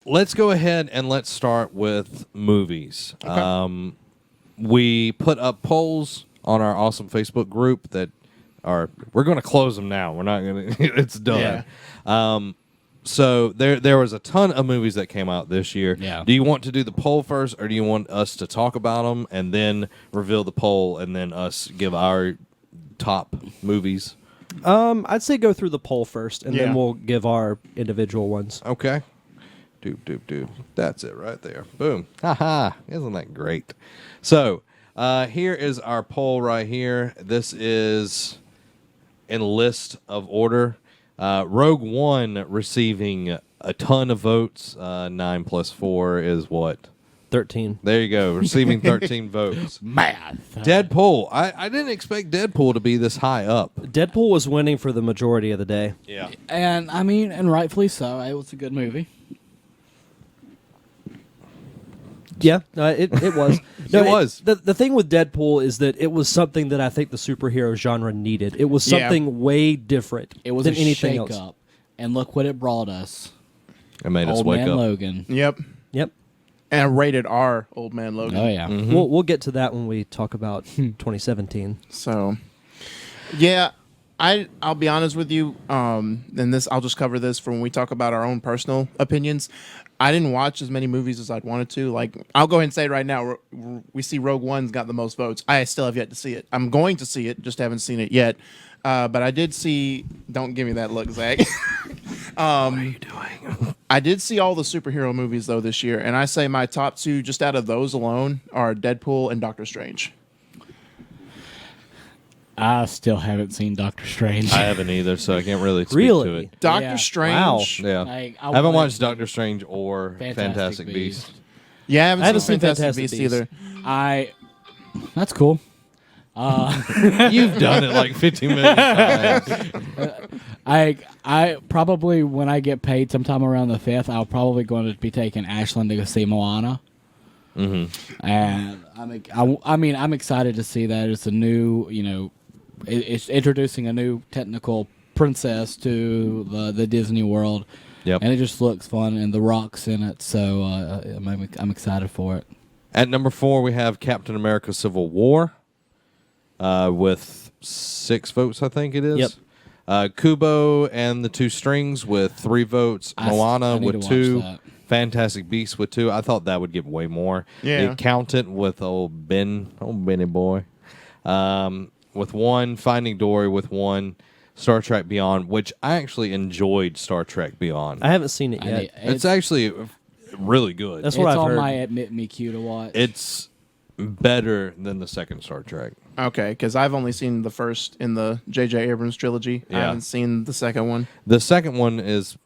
let's go ahead and let's start with movies. Okay. We put up polls on our awesome Facebook group that we're going to close them now. We're not going to. It's done. Yeah. So there was a ton of movies that came out this year. Yeah. Do you want to do the poll first, or do you want us to talk about them and then reveal the poll and then us give our top movies? I'd say go through the poll first, and then we'll give our individual ones. Okay. Doop. That's it right there. Boom. Ha. Isn't that great? So here is our poll right here. This is in list of order. Rogue One receiving a ton of votes. 9 plus 4 is what? 13. There you go. Receiving 13 votes. Math. Deadpool. I didn't expect Deadpool to be this high up. Deadpool was winning for the majority of the day. Yeah. And I mean, and rightfully so. It was a good movie. Yeah, it was. No, It was. The thing with Deadpool is that it was something that I think the superhero genre needed. It was something way different It was than a anything shake else. up. And look what it brought us. It made us Old wake Man up. Logan. Yep. Yep. And a rated R Old Man Logan. Oh, yeah. Mm-hmm. We'll get to that when we talk about 2017. So, yeah, I'll be honest with you. And this I'll just cover this for when we talk about our own personal opinions. I didn't watch as many movies as I'd wanted to. Like, I'll go ahead and say right now, we see Rogue One's got the most votes. I still have yet to see it. I'm going to see it, just haven't seen it yet. But I did see. Don't give me that look, Zach. What are you doing? I did see all the superhero movies though this year, and I say my top two, just out of those alone, are Deadpool and Doctor Strange. I still haven't seen Doctor Strange. I haven't either, so I can't really speak Really? to it. Doctor Yeah. Strange. Yeah. Like, I haven't wanted watched to- Doctor Strange or Fantastic Beast. Yeah, I haven't seen Fantastic Fantastic Beasts Beasts. either. That's cool. You've done it like 15 million times. I probably, when I get paid sometime around the 5th, I'll probably going to be taking Ashlyn to go see Moana. Mm-hmm. And I'm excited to see that. It's a new, it's introducing a new technical princess to the Disney World. Yep. And it just looks fun, and The Rock's in it, so I'm excited for it. At number 4, we have Captain America: Civil War, with 6 votes, I think it is. Yep. Kubo and the Two Strings with 3 votes. Moana I need with to 2. watch that. Fantastic Beasts with 2. I thought that would get way more. Yeah. The Accountant with old Benny boy, with 1. Finding Dory with 1. Star Trek Beyond, which I actually enjoyed. Star Trek Beyond. I haven't seen it yet. It's actually really good. That's what I've on heard. my Admit Me queue to watch. It's better than the second Star Trek. Okay, because I've only seen the first in the J.J. Abrams trilogy. I Yeah. haven't seen the second one. The second one is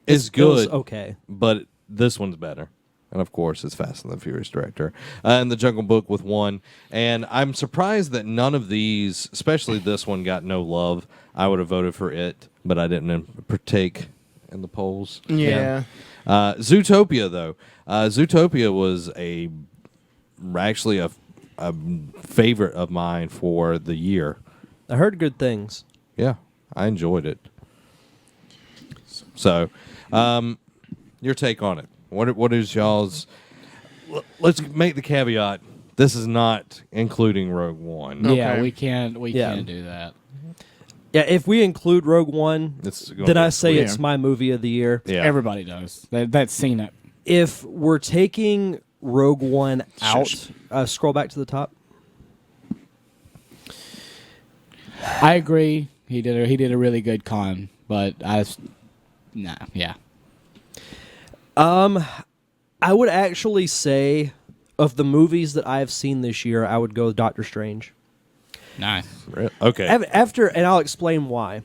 It was good, okay. but this one's better. And of course, it's Fast and the Furious director. And the Jungle Book with 1. And I'm surprised that none of these, especially this one, got no love. I would have voted for it, but I didn't partake in the polls. Yeah. Zootopia, though. Zootopia was actually a favorite of mine for the year. I heard good things. Yeah, I enjoyed it. So, your take on it. What is y'all's... Let's make the caveat. This is not including Rogue One. Yeah, Okay. we can't Yeah. do that. Yeah, if we include Rogue One, It's gonna then be I say sweet. it's my movie of the year. Yeah. Everybody knows. That's seen it. If we're taking Rogue One out, Shush. scroll back to the top. I agree. He did a really good con, but yeah. I would actually say, of the movies that I have seen this year, I would go with Doctor Strange. Nice. Okay. After, and I'll explain why.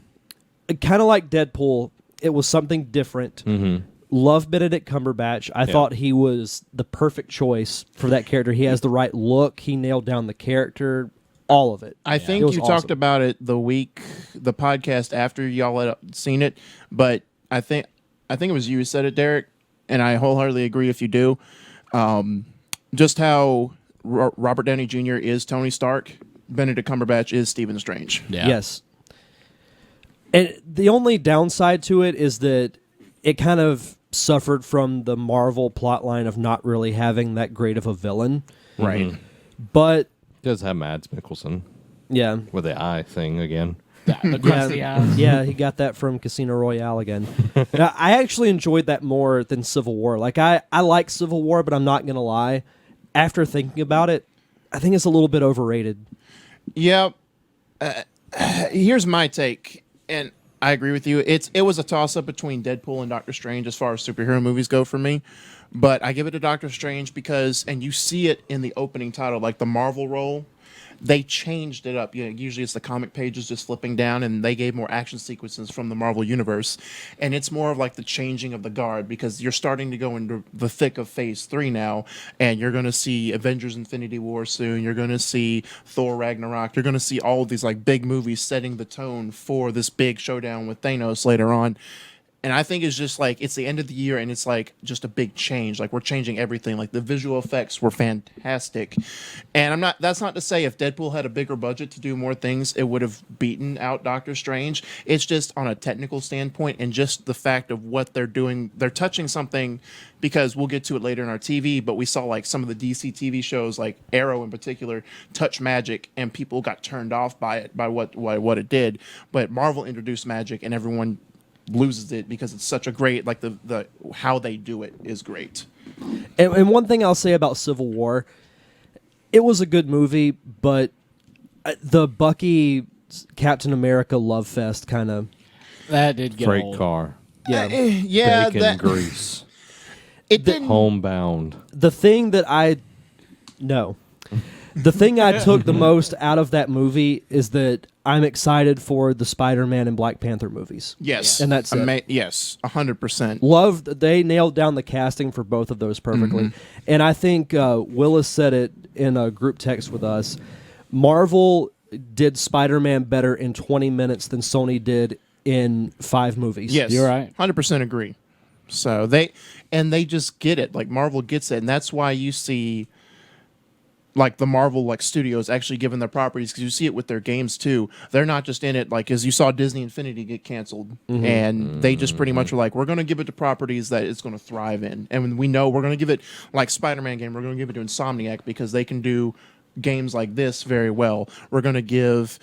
Kind of like Deadpool, it was something different. Mm-hmm. Love Benedict Cumberbatch. I thought he was the perfect choice for that character. He has the right look. He nailed down the character. All of it. I It think was you awesome. talked about it the podcast after y'all had seen it, but I think it was you who said it, Derek, and I wholeheartedly agree if you do. Just how Robert Downey Jr. is Tony Stark, Benedict Cumberbatch is Stephen Strange. Yeah. Yes. And the only downside to it is that it kind of suffered from the Marvel plotline of not really having that great of a villain. Right. But It does have Mads Mikkelsen yeah. with the eye thing again. The crusty eyes. Yeah, he got that from Casino Royale again. And I actually enjoyed that more than Civil War. Like I like Civil War, but I'm not gonna lie. After thinking about it, I think it's a little bit overrated. Yeah. Here's my take, and I agree with you. It was a toss up between Deadpool and Doctor Strange as far as superhero movies go for me, but I give it to Doctor Strange because, and you see it in the opening title, like the Marvel role. They changed it up. Usually it's the comic pages just flipping down, and they gave more action sequences from the Marvel universe. And it's more of like the changing of the guard because you're starting to go into the thick of Phase 3 now, and you're going to see Avengers Infinity War soon. You're going to see Thor Ragnarok. You're going to see all of these like big movies setting the tone for this big showdown with Thanos later on. And I think it's just like it's the end of the year and it's like just a big change. Like we're changing everything. Like the visual effects were fantastic. And that's not to say if Deadpool had a bigger budget to do more things, it would have beaten out Doctor Strange. It's just on a technical standpoint and just the fact of what they're doing. They're touching something because we'll get to it later in our TV, but we saw like some of the DC TV shows, like Arrow in particular, touch magic and people got turned off by it, by what it did. But Marvel introduced magic and everyone loses it because it's such a great, like the how they do it is great. And one thing I'll say about Civil War, it was a good movie, but the Bucky Captain America love fest kind of That did get Freight old. car. Yeah, Bacon grease. it didn't. Homebound. the thing that the thing I took the most out of that movie is that I'm excited for the Spider-Man and Black Panther movies. Yes, And that's it. yes, 100%. Loved they nailed down the casting for both of those perfectly. And I think Willis said it in a group text with us. Marvel did Spider-Man better in 20 minutes than Sony did in 5 movies. Yes, You're right. 100% agree. So they just get it. Like Marvel gets it, and that's why you see like the Marvel like studios actually giving their properties, because you see it with their games too. They're not just in it like, as you saw Disney Infinity get canceled, and they just pretty much were like, we're going to give it to properties that it's going to thrive in, and we know we're going to give it like Spider-Man game. We're going to give it to Insomniac because they can do games like this very well. We're going to give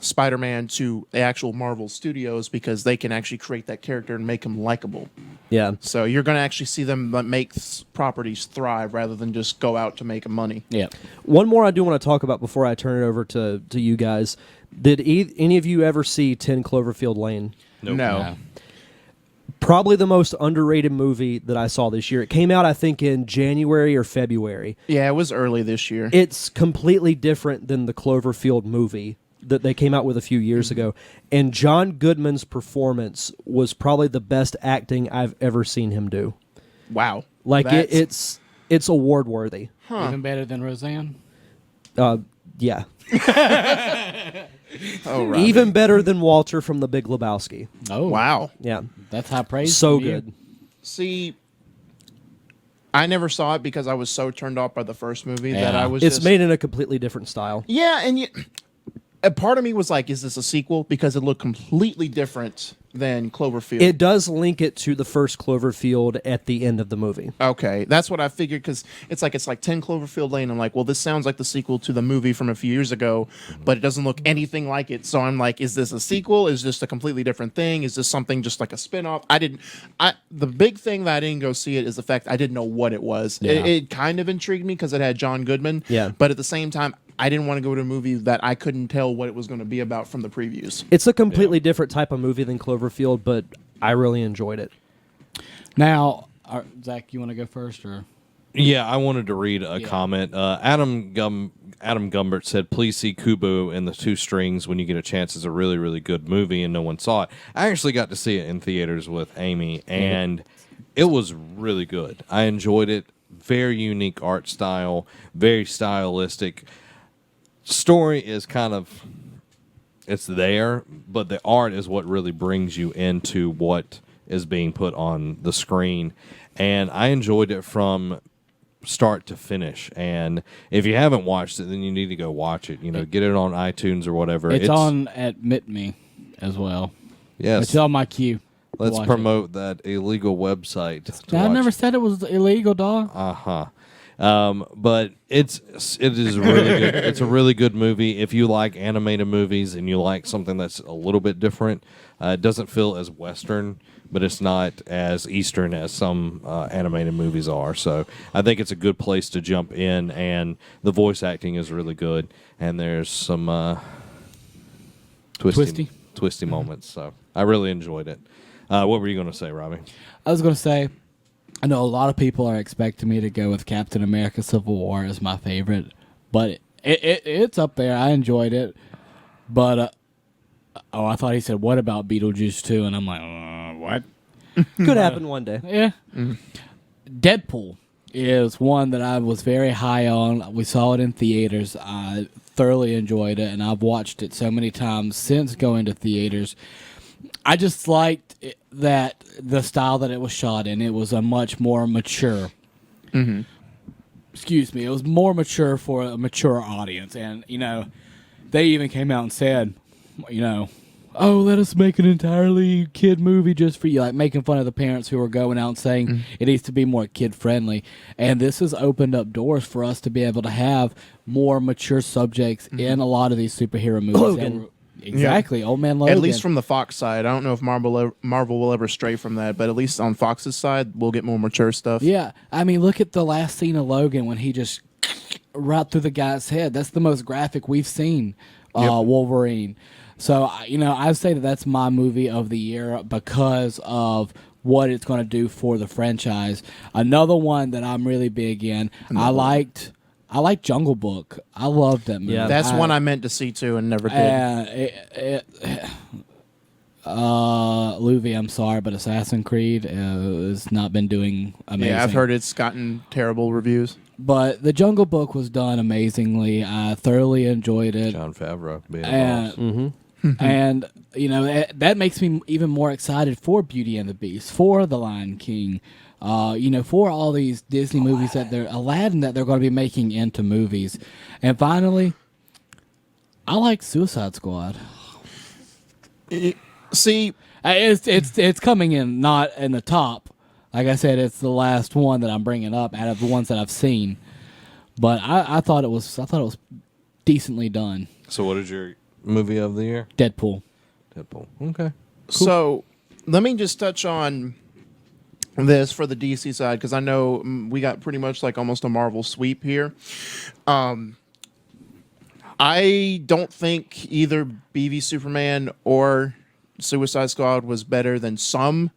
Spider-Man to the actual Marvel Studios because they can actually create that character and make him likable. Yeah. So you're going to actually see them make properties thrive rather than just go out to make money. Yeah. One more I do want to talk about before I turn it over to you guys. Did any of you ever see 10 Cloverfield Lane? Nope. No. Yeah. Probably the most underrated movie that I saw this year. It came out, I think, in January or February. Yeah, it was early this year. It's completely different than the Cloverfield movie that they came out with a few years ago. And John Goodman's performance was probably the best acting I've ever seen him do. Wow. Like That's- it's award worthy. Even better than Roseanne. Yeah. Oh, right. Even better than Walter from The Big Lebowski. Oh, Wow. Yeah. That's high praise. So from you. good. See, I never saw it because I was so turned off by the first movie that I was It's just... made in a completely different style. Yeah, and a part of me was like, is this a sequel? Because it looked completely different than Cloverfield. It does link it to the first Cloverfield at the end of the movie. Okay, that's what I figured, because it's like 10 Cloverfield Lane. I'm like, well, this sounds like the sequel to the movie from a few years ago, but it doesn't look anything like it. So I'm like, is this a sequel? Is this a completely different thing? Is this something just like a spinoff? The big thing that I didn't go see it is the fact I didn't know what it was. Yeah. It kind of intrigued me because it had John Goodman. Yeah. But at the same time, I didn't want to go to a movie that I couldn't tell what it was going to be about from the previews. It's a completely different type of movie than Cloverfield, but I really enjoyed it. Now, Zach, you want to go first, or Yeah, I wanted to read a comment. Adam Gumbert said, "Please see Kubo and the Two Strings when you get a chance. It's a really, really good movie, and no one saw it." I actually got to see it in theaters with Amy, and it was really good. I enjoyed it. Very unique art style, very stylistic. Story is kind of, it's there, but the art is what really brings you into what is being put on the screen. And I enjoyed it from start to finish. And if you haven't watched it, then you need to go watch it. Get it on iTunes or whatever. it's on at Mit Me as well. Yes. It's on my queue. Let's watch promote that illegal website. To I watch. never said it was illegal, dog. But it is really good. It's a really good movie. If you like animated movies and you like something that's a little bit different, it doesn't feel as Western, but it's not as Eastern as some animated movies are. So I think it's a good place to jump in, and the voice acting is really good, and there's some twisty moments. So I really enjoyed it. What were you going to say, Robbie? I was going to say, I know a lot of people are expecting me to go with Captain America Civil War as my favorite, but it's up there. I enjoyed it. But, I thought he said, what about Beetlejuice 2? And I'm like, what? Could happen one day. Yeah. Deadpool is one that I was very high on. We saw it in theaters. I thoroughly enjoyed it, and I've watched it so many times since going to theaters. I just liked that the style that it was shot in. It was a much more mature. Excuse me. It was more mature for a mature audience, and they even came out and said, oh, let us make an entirely kid movie just for you, like making fun of the parents who are going out and saying it needs to be more kid friendly. And this has opened up doors for us to be able to have more mature subjects in a lot of these superhero movies. Logan. Exactly, Old Man Logan. At least from the Fox side. I don't know if Marvel will ever stray from that, but at least on Fox's side, we'll get more mature stuff. Yeah, I mean, look at the last scene of Logan when he just right through the guy's head. That's the most graphic we've seen Wolverine. So, I'd say that that's my movie of the year because of what it's going to do for the franchise. Another one that I'm really big in, I liked Jungle Book. I loved that movie. Yeah. That's one I meant to see too and never did. Luffy, I'm sorry, but Assassin's Creed has not been doing amazing. Yeah, I've heard it's gotten terrible reviews. But the Jungle Book was done amazingly. I thoroughly enjoyed it. John Favreau being And, and that makes me even more excited for Beauty and the Beast, for The Lion King, for all these Disney movies Aladdin that they're going to be making into movies. And finally, I like Suicide Squad. See, It's coming in not in the top. Like I said, it's the last one that I'm bringing up out of the ones that I've seen. But I thought it was decently done. So what is your movie of the year? Deadpool. Okay. So let me just touch on this for the DC side because I know we got pretty much like almost a Marvel sweep here. I don't think either BV Superman or Suicide Squad was better than some.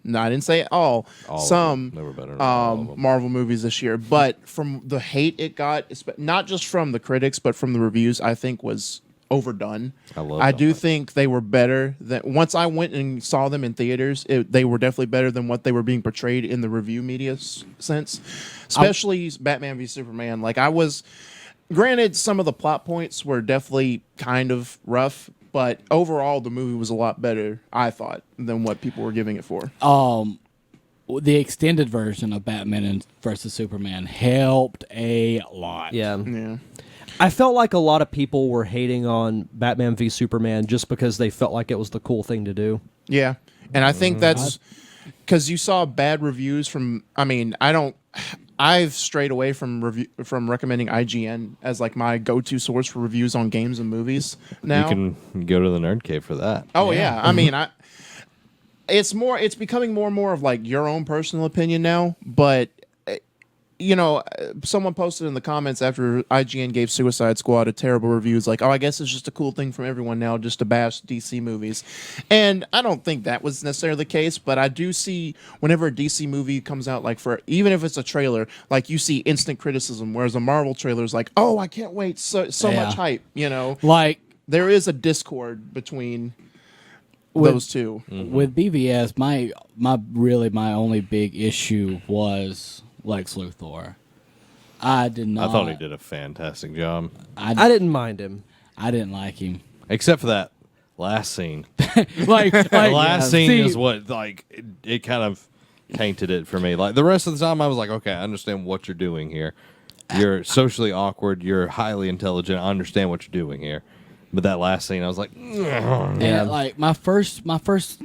No, I didn't say all some they were better than all of them. Marvel movies this year. But from the hate it got, not just from the critics, but from the reviews, I think was overdone. I do think they were better than once I went and saw them in theaters. They were definitely better than what they were being portrayed in the review media sense, especially Batman v Superman. Like granted, some of the plot points were definitely kind of rough, but overall the movie was a lot better, I thought, than what people were giving it for. The extended version of Batman versus Superman helped a lot. Yeah. I felt like a lot of people were hating on Batman v Superman just because they felt like it was the cool thing to do. Yeah. And I think that's because you saw bad reviews from. I mean, I've strayed away from recommending IGN as like my go-to source for reviews on games and movies. Now You can go to the Nerd Cave for that. Oh yeah. I mean, it's becoming more and more of like your own personal opinion now, but someone posted in the comments after IGN gave Suicide Squad a terrible review. It's like, oh, I guess it's just a cool thing from everyone now just to bash DC movies. And I don't think that was necessarily the case, but I do see whenever a DC movie comes out, like even if it's a trailer, like you see instant criticism, whereas a Marvel trailer is like, oh, I can't wait, so much hype, Like there is a discord between those two. with BVS, my only big issue was Lex Luthor. I did not. I thought he did a fantastic job. I didn't mind him. I didn't like him. Except for that last scene. like The last scene see, is what it kind of tainted it for me. Like the rest of the time I was like, okay, I understand what you're doing here. You're socially awkward, you're highly intelligent, I understand what you're doing here. But that last scene, I was like, And like my first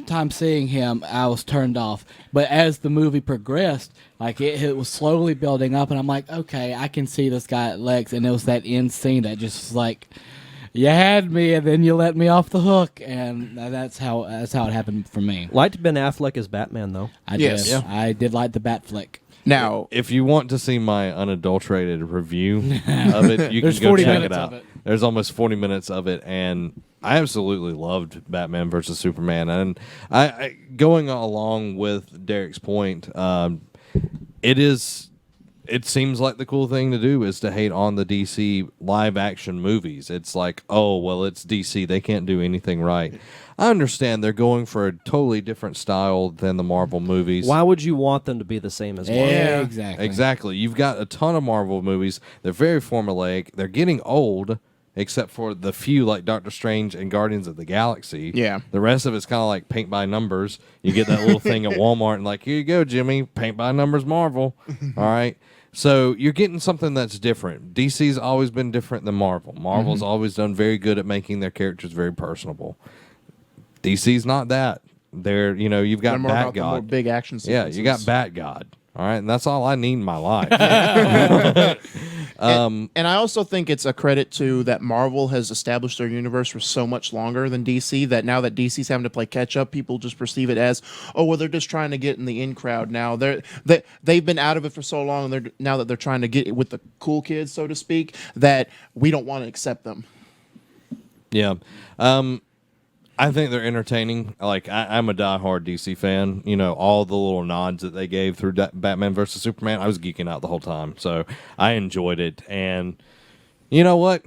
time seeing him, I was turned off. But as the movie progressed, like it was slowly building up, and I'm like, okay, I can see this guy at Lex, and it was that end scene that just was like, you had me, and then you let me off the hook, and that's how it happened for me. Liked Ben Affleck as Batman though. I Yes. did, Yeah. I did like the Bat flick. Now, if you want to see my unadulterated review of it, you can There's go 40 check minutes it of out. it. There's almost 40 minutes of it, and I absolutely loved Batman versus Superman. And I going along with Derek's point, it seems like the cool thing to do is to hate on the DC live action movies. It's like, oh, well, it's DC. They can't do anything right. I understand they're going for a totally different style than the Marvel movies. Why would you want them to be the same as Marvel? Yeah, exactly. Exactly. You've got a ton of Marvel movies. They're very formulaic. They're getting old, except for the few like Doctor Strange and Guardians of the Galaxy. Yeah. The rest of it's kind of like paint by numbers. You get that little thing at Walmart and like, here you go, Jimmy, paint by numbers Marvel. All right. So you're getting something that's different. DC's always been different than Marvel. Marvel's always done very good at making their characters very personable. DC's not that. They're, you've got they're more about the Batgod. more big action Yeah, sequences. you got Batgod. All right, and that's all I need in my life. And I also think it's a credit to that Marvel has established their universe for so much longer than DC that now that DC's having to play catch up, people just perceive it as, oh, well, they're just trying to get in the in crowd now. They've been out of it for so long, and now that they're trying to get with the cool kids, so to speak, that we don't want to accept them. Yeah. I think they're entertaining. Like, I'm a diehard DC fan. All the little nods that they gave through Batman versus Superman, I was geeking out the whole time. So I enjoyed it. And you know what?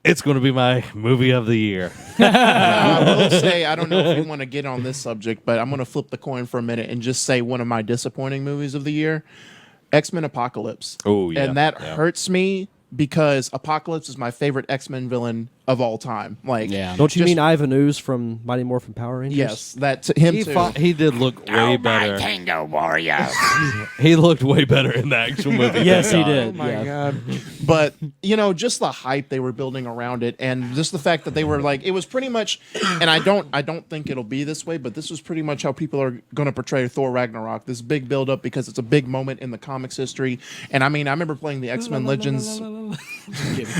It's going to be my movie of the year. I will say, I don't know if you want to get on this subject, but I'm going to flip the coin for a minute and just say one of my disappointing movies of the year, X-Men Apocalypse. Oh, yeah. And that Yeah. hurts me because Apocalypse is my favorite X-Men villain of all time. Like, Yeah. Don't you Just- mean Ivan Ooze from Mighty Morphin Power Rangers? yes, him He, too. he did look way better. Tango Warriors. He looked way better in the actual movie. Yes, he than did. God. Yeah. God. But, just the hype they were building around it and just the fact that they were like, it was pretty much, and I don't think it'll be this way, but this was pretty much how people are going to portray Thor Ragnarok, this big build up because it's a big moment in the comics history. And I mean, I remember playing the X-Men Legends.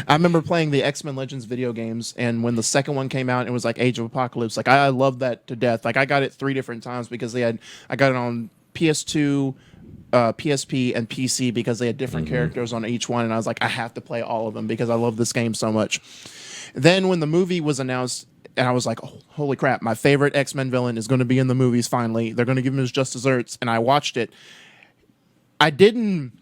I remember playing the X-Men Legends video games, and when the second one came out, it was like Age of Apocalypse. Like, I loved that to death. Like, I got it 3 different times because I got it on PS2, PSP, and PC because they had different characters on each one, and I was like, I have to play all of them because I love this game so much. Then when the movie was announced, and I was like, oh, holy crap, my favorite X-Men villain is going to be in the movies finally. They're going to give him his just desserts, and I watched it. I didn't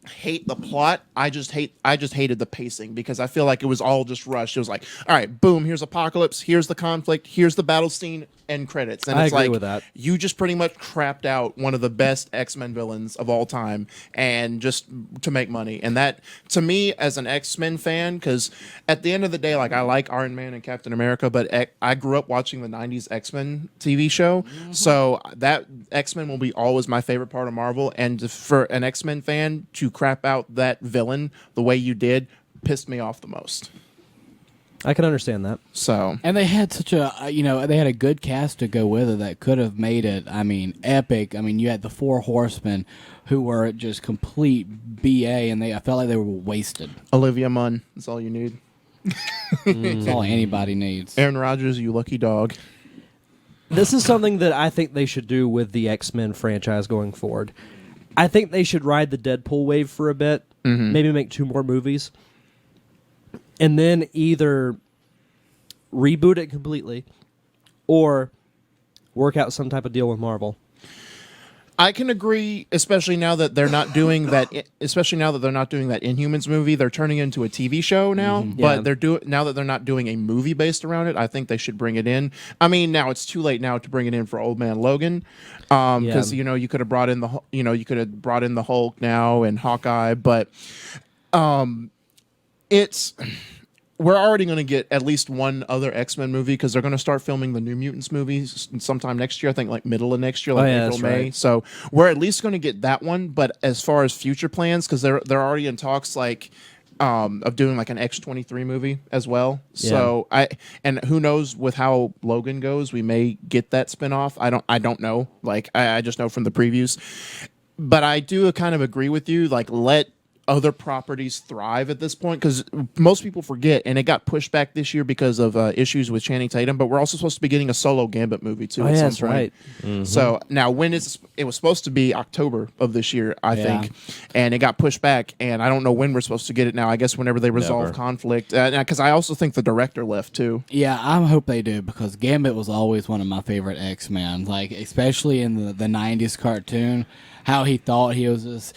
hate the plot. I just hated the pacing because I feel like it was all just rushed. It was like, all right, boom, here's Apocalypse, here's the conflict, here's the battle scene, end credits. And I it's agree like, with that. you just pretty much crapped out one of the best X-Men villains of all time and just to make money. And that, to me, as an X-Men fan, because at the end of the day, like, I like Iron Man and Captain America, but I grew up watching the 90s X-Men TV show. So that X-Men will be always my favorite part of Marvel. And for an X-Men fan to crap out that villain the way you did pissed me off the most. I can understand that. So And they had such a, they had a good cast to go with it that could have made it, epic. You had the 4 horsemen who were just complete BA, and I felt like they were wasted. Olivia Munn is all you need. That's all anybody needs. Aaron Rodgers, you lucky dog. This is something that I think they should do with the X-Men franchise going forward. I think they should ride the Deadpool wave for a bit, maybe make 2 more movies, and then either reboot it completely or work out some type of deal with Marvel. I can agree, especially now that they're not doing that. Especially now that they're not doing that Inhumans movie, they're turning it into a TV show now. Yeah. But now that they're not doing a movie based around it, I think they should bring it in. Now it's too late now to bring it in for Old Man Logan, because you could have brought in the Hulk now and Hawkeye, but it's. We're already going to get at least one other X-Men movie because they're going to start filming the New Mutants movies sometime next year. I think like middle of next year, like April, that's May. right. So we're at least going to get that one. But as far as future plans, because they're already in talks, like of doing like an X-23 movie as well. Yeah. So and who knows with how Logan goes, we may get that spinoff. I don't know. Like I just know from the previews. But I do kind of agree with you. Like, let other properties thrive at this point, because most people forget, and it got pushed back this year because of issues with Channing Tatum. But we're also supposed to be getting a solo Gambit movie too. Oh, at yeah, some that's point. right. Mm-hmm. So now, it was supposed to be October of this year, I think, and it got pushed back. And I don't know when we're supposed to get it now. I guess whenever they resolve Never. conflict, because I also think the director left too. Yeah, I hope they do, because Gambit was always one of my favorite X-Men. Like, especially in the 90s cartoon, how he thought he was this,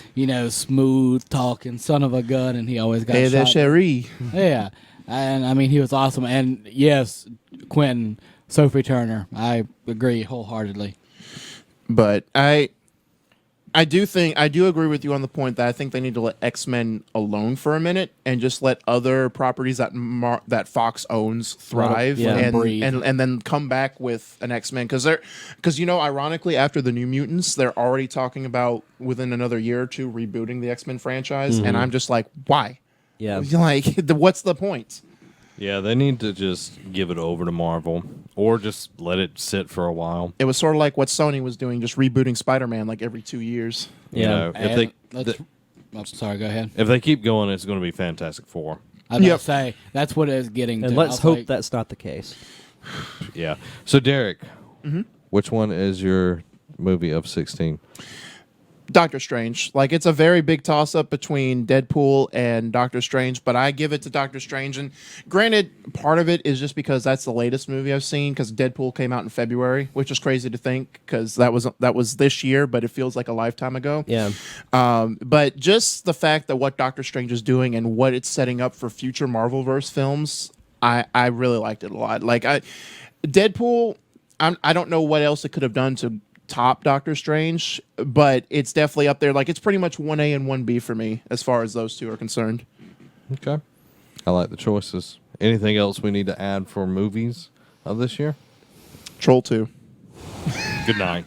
smooth talking son of a gun, and he always got Hey there, shot. Cherie. Yeah, and I mean, he was awesome. And yes, Quentin, Sophie Turner, I agree wholeheartedly. But I do agree with you on the point that I think they need to let X-Men alone for a minute and just let other properties that Fox owns thrive, yeah. Let 'em breathe. and then come back with an X-Men, because ironically, after the New Mutants, they're already talking about within another year or two rebooting the X-Men franchise, and I'm just like, why? Yeah. Like, what's the point? Yeah, they need to just give it over to Marvel, or just let it sit for a while. It was sort of like what Sony was doing, just rebooting Spider-Man like every 2 years. You Yeah. know, And I'm sorry, go ahead. if they keep going, it's going to be Fantastic Four. I was Yep. about to say, that's what it's getting And to. let's I was hope like, that's not the case. Yeah. So Derek, Mm-hmm. which one is your movie of 16? Doctor Strange. Like, it's a very big toss up between Deadpool and Doctor Strange, but I give it to Doctor Strange. And granted, part of it is just because that's the latest movie I've seen, because Deadpool came out in February, which is crazy to think, because that was this year, but it feels like a lifetime ago. Yeah. But just the fact that what Doctor Strange is doing and what it's setting up for future Marvelverse films, I really liked it a lot. Like, Deadpool, I don't know what else it could have done to top Doctor Strange, but it's definitely up there. Like, it's pretty much 1A and 1B for me as far as those two are concerned. Okay. I like the choices. Anything else we need to add for movies of this year? Troll 2. Good night.